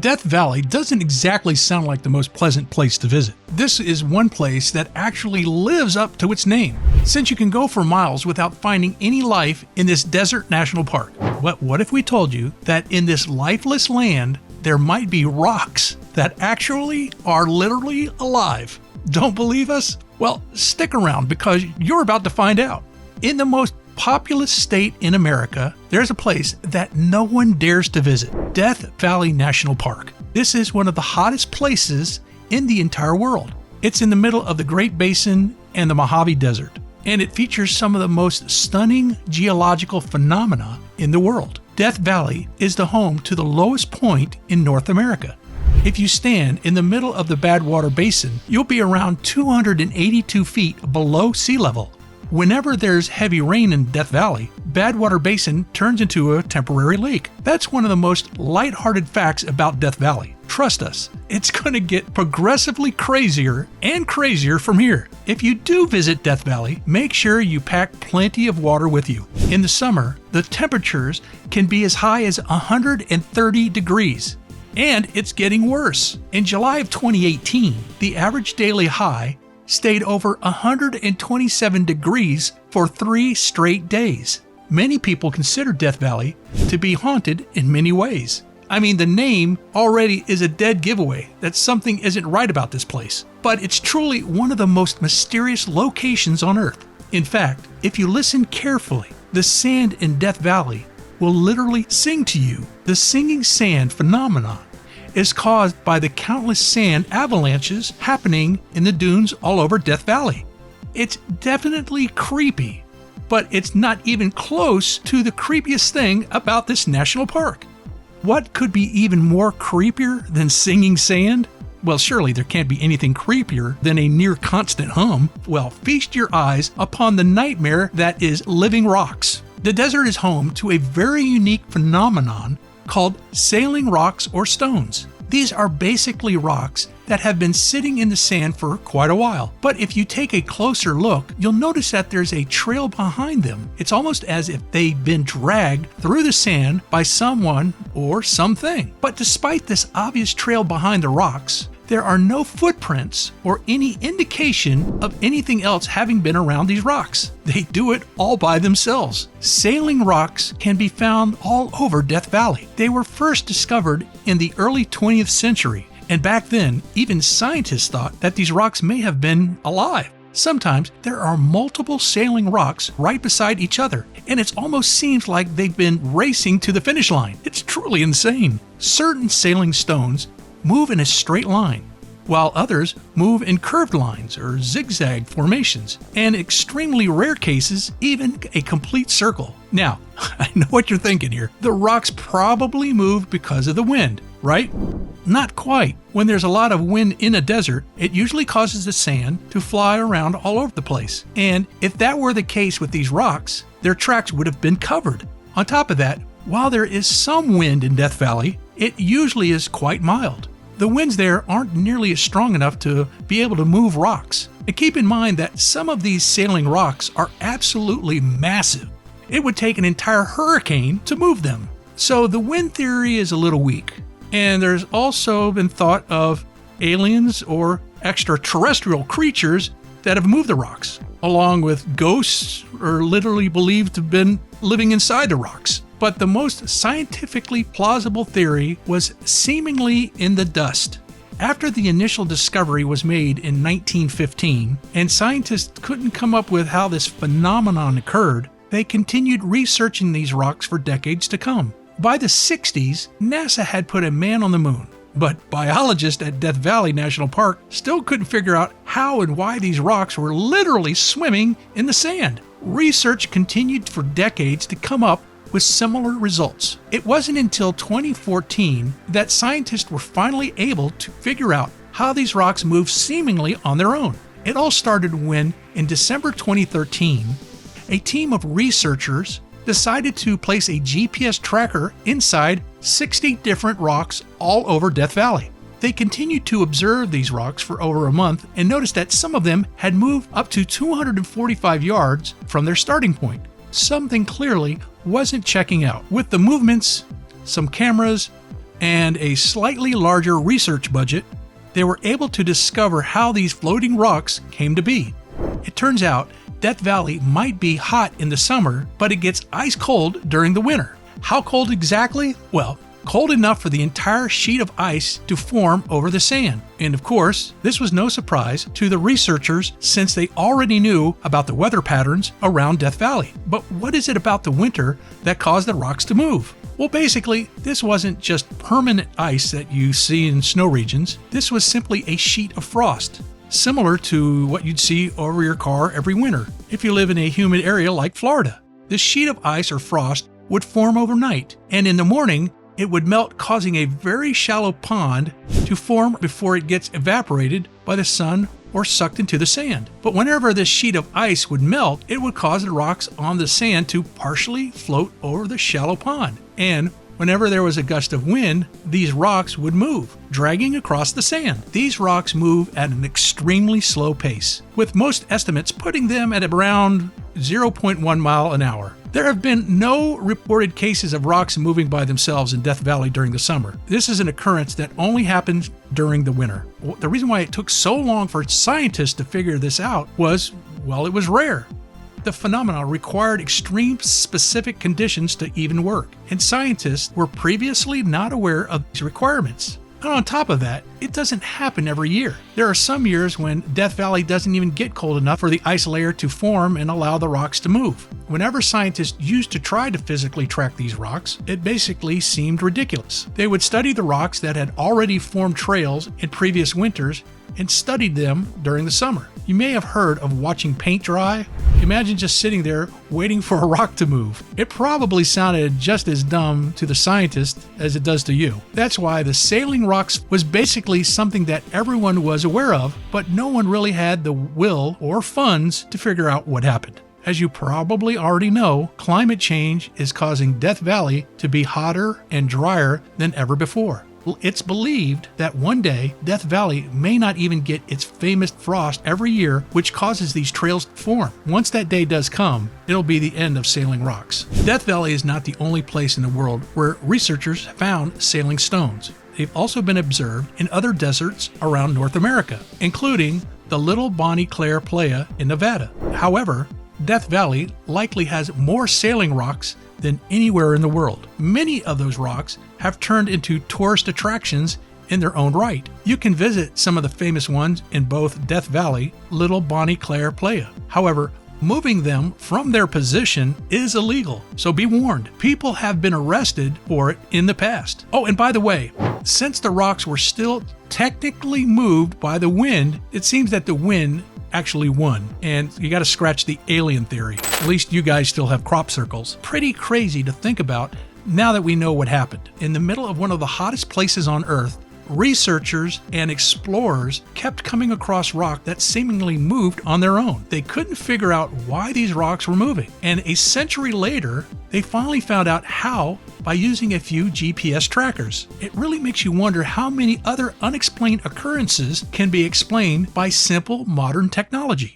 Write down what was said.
Death Valley doesn't exactly sound like the most pleasant place to visit. This is one place that actually lives up to its name, since you can go for miles without finding any life in this desert national park. But what if we told you that in this lifeless land, there might be rocks that actually are literally alive? Don't believe us? Well, stick around because you're about to find out. In the most populous state in America, there's a place that no one dares to visit, Death Valley National Park. This is one of the hottest places in the entire world. It's in the middle of the Great Basin and the Mojave Desert, and it features some of the most stunning geological phenomena in the world. Death Valley is the home to the lowest point in North America. If you stand in the middle of the Badwater Basin, you'll be around 282 feet below sea level. Whenever there's heavy rain in Death Valley, Badwater Basin turns into a temporary lake. That's one of the most lighthearted facts about Death Valley. Trust us, it's going to get progressively crazier and crazier from here. If you do visit Death Valley, make sure you pack plenty of water with you. In the summer, the temperatures can be as high as 130 degrees. And it's getting worse. In July of 2018, the average daily high stayed over 127 degrees for 3 straight days. Many people consider Death Valley to be haunted in many ways. I mean, the name already is a dead giveaway that something isn't right about this place. But it's truly one of the most mysterious locations on Earth. In fact, if you listen carefully, the sand in Death Valley will literally sing to you. The singing sand phenomenon is caused by the countless sand avalanches happening in the dunes all over Death Valley. It's definitely creepy, but it's not even close to the creepiest thing about this national park. What could be even more creepier than singing sand? Well, surely there can't be anything creepier than a near constant hum. Well, feast your eyes upon the nightmare that is living rocks. The desert is home to a very unique phenomenon called sailing rocks or stones. These are basically rocks that have been sitting in the sand for quite a while. But if you take a closer look, you'll notice that there's a trail behind them. It's almost as if they've been dragged through the sand by someone or something. But despite this obvious trail behind the rocks, there are no footprints or any indication of anything else having been around these rocks. They do it all by themselves. Sailing rocks can be found all over Death Valley. They were first discovered in the early 20th century, and back then, even scientists thought that these rocks may have been alive. Sometimes there are multiple sailing rocks right beside each other, and it almost seems like they've been racing to the finish line. It's truly insane. Certain sailing stones move in a straight line, while others move in curved lines or zigzag formations, and in extremely rare cases, even a complete circle. Now, I know what you're thinking here. The rocks probably move because of the wind, right? Not quite. When there's a lot of wind in a desert, it usually causes the sand to fly around all over the place. And if that were the case with these rocks, their tracks would have been covered. On top of that, while there is some wind in Death Valley, it usually is quite mild. The winds there aren't nearly as strong enough to be able to move rocks. And keep in mind that some of these sailing rocks are absolutely massive. It would take an entire hurricane to move them. So the wind theory is a little weak. And there's also been thought of aliens or extraterrestrial creatures that have moved the rocks, along with ghosts are literally believed to have been living inside the rocks. But the most scientifically plausible theory was seemingly in the dust. After the initial discovery was made in 1915, and scientists couldn't come up with how this phenomenon occurred, they continued researching these rocks for decades to come. By the 60s, NASA had put a man on the moon, but biologists at Death Valley National Park still couldn't figure out how and why these rocks were literally swimming in the sand. Research continued for decades to come up with similar results. It wasn't until 2014 that scientists were finally able to figure out how these rocks move seemingly on their own. It all started when, in December 2013, a team of researchers decided to place a GPS tracker inside 60 different rocks all over Death Valley. They continued to observe these rocks for over a month and noticed that some of them had moved up to 245 yards from their starting point. Something clearly wasn't checking out. With the movements, some cameras, and a slightly larger research budget, they were able to discover how these floating rocks came to be. It turns out Death Valley might be hot in the summer, but it gets ice cold during the winter. How cold exactly? Well, cold enough for the entire sheet of ice to form over the sand. And of course, this was no surprise to the researchers since they already knew about the weather patterns around Death Valley. But what is it about the winter that caused the rocks to move? Well, basically, this wasn't just permanent ice that you see in snow regions. This was simply a sheet of frost, similar to what you'd see over your car every winter if you live in a humid area like Florida. This sheet of ice or frost would form overnight, and in the morning, it would melt, causing a very shallow pond to form before it gets evaporated by the sun or sucked into the sand. But whenever this sheet of ice would melt, it would cause the rocks on the sand to partially float over the shallow pond. And whenever there was a gust of wind, these rocks would move, dragging across the sand. These rocks move at an extremely slow pace, with most estimates putting them at around 0.1 mile an hour. There have been no reported cases of rocks moving by themselves in Death Valley during the summer. This is an occurrence that only happens during the winter. The reason why it took so long for scientists to figure this out was, well, it was rare. The phenomenon required extreme specific conditions to even work, and scientists were previously not aware of these requirements. And on top of that, it doesn't happen every year. There are some years when Death Valley doesn't even get cold enough for the ice layer to form and allow the rocks to move. Whenever scientists used to try to physically track these rocks, it basically seemed ridiculous. They would study the rocks that had already formed trails in previous winters and studied them during the summer. You may have heard of watching paint dry. Imagine just sitting there waiting for a rock to move. It probably sounded just as dumb to the scientist as it does to you. That's why the sailing rocks was basically something that everyone was aware of, but no one really had the will or funds to figure out what happened. As you probably already know, climate change is causing Death Valley to be hotter and drier than ever before. It's believed that one day, Death Valley may not even get its famous frost every year, which causes these trails to form. Once that day does come, it'll be the end of sailing rocks. Death Valley is not the only place in the world where researchers found sailing stones. They've also been observed in other deserts around North America, including the Little Bonnie Claire Playa in Nevada. However, Death Valley likely has more sailing rocks than anywhere in the world. Many of those rocks have turned into tourist attractions in their own right. You can visit some of the famous ones in both Death Valley, Little Bonnie Claire Playa. However, moving them from their position is illegal, so be warned. People have been arrested for it in the past. Oh, and by the way, since the rocks were still technically moved by the wind, it seems that the wind actually won, and you got to scratch the alien theory. At least you guys still have crop circles. Pretty crazy to think about now that we know what happened. In the middle of one of the hottest places on Earth, researchers and explorers kept coming across rock that seemingly moved on their own. They couldn't figure out why these rocks were moving, and a century later, they finally found out how by using a few GPS trackers. It really makes you wonder how many other unexplained occurrences can be explained by simple modern technology.